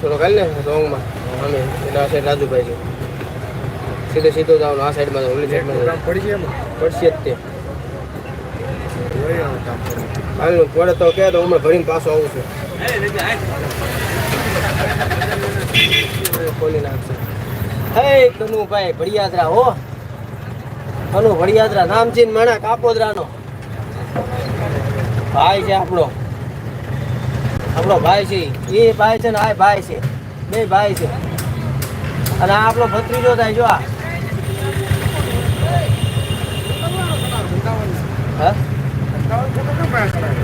થોડો કાઢ ને રોંગમાં અમે એના સાઈડ રાજુભાઈ છે સીધો જવાનું આ સાઈડમાં ઓલી સાઈડમાં પડી છે પડશે જ તે હાલ પડે તો કે તો અમે ભરીને પાછો આવું છું ખોલી નાખશે હે કનુભાઈ ભડિયાદરા હો કનુ ભડિયાદરા નામ છે માણા કાપોદરાનો ભાઈ છે આપણો ભાઈ છે એ ભાઈ છે ને આ ભાઈ છે બે ભાઈ છે અને આ આપણો ભત્રીજો થાય જો આ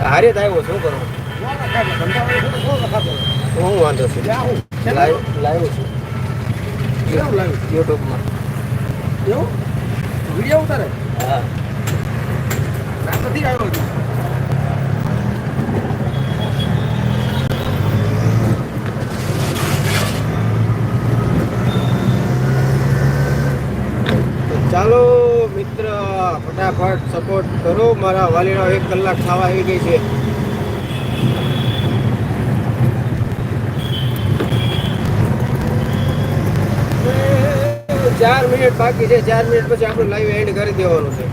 હારે થાય શું કરો હું વાંધો છું લાવ્યો છું યુટ્યુબમાં વિડીયો ઉતારે હા નથી આવ્યો ચાલો મિત્ર ફટાફટ સપોર્ટ કરો મારા વાલીનો 1 કલાક ખાવા આવી ગઈ છે 4 મિનિટ બાકી છે 4 મિનિટ પછી આપણું લાઈવ એન્ડ કરી દેવાનું છે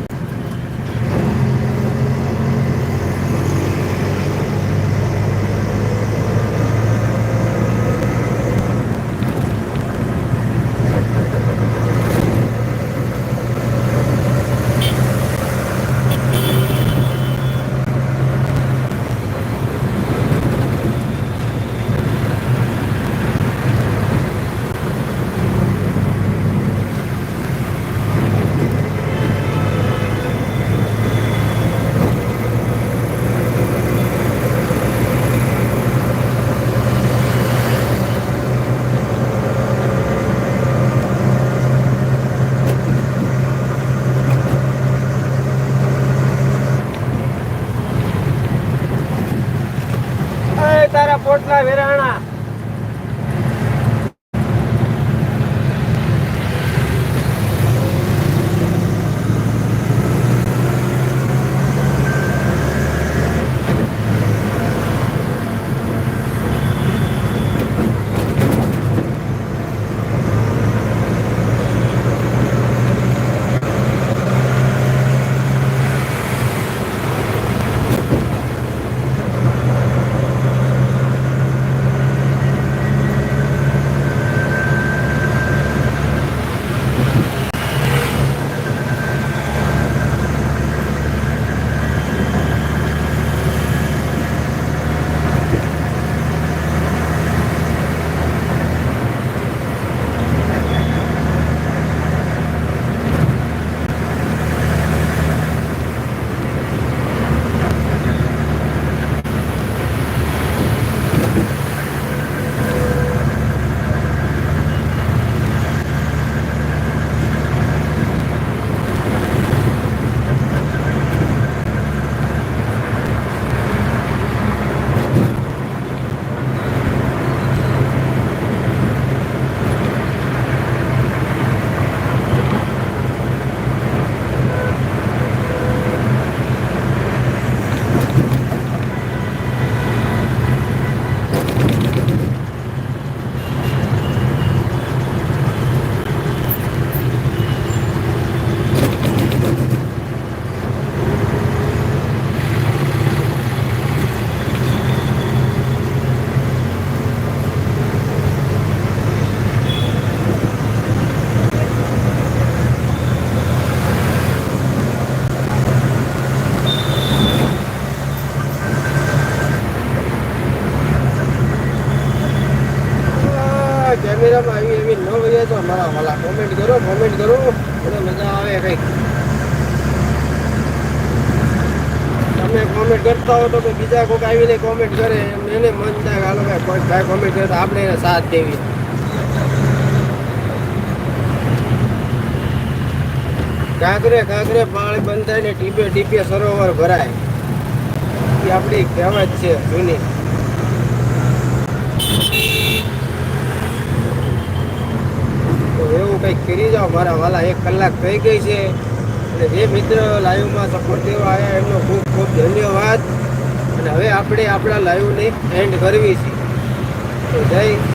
તારા પોટલા વેરાણા કેમેરામાં આવી એવી ન હોય તો મારા વાલા કોમેન્ટ કરો અને મજા આવે કંઈક તમે કોમેન્ટ કરતા હો તો બીજા કોઈક આવીને કોમેન્ટ કરે એને મન થાય હાલો કોઈ ભાઈ કોમેન્ટ કરે તો આપણે એને સાથ દેવી કાંકરે પાણી બંધ થાય ને ટીપે સરોવર ભરાય એ આપણી કહેવત છે જૂની એવું કંઈક કરી જાઓ મારા વાલા 1 કલાક થઈ ગઈ છે અને જે મિત્ર લાઈવમાં સપોર્ટ દેવા આવ્યા એમનો ખૂબ ખૂબ ધન્યવાદ અને હવે આપણે આપણા લાઈવને એન્ડ કરવી છે તો જય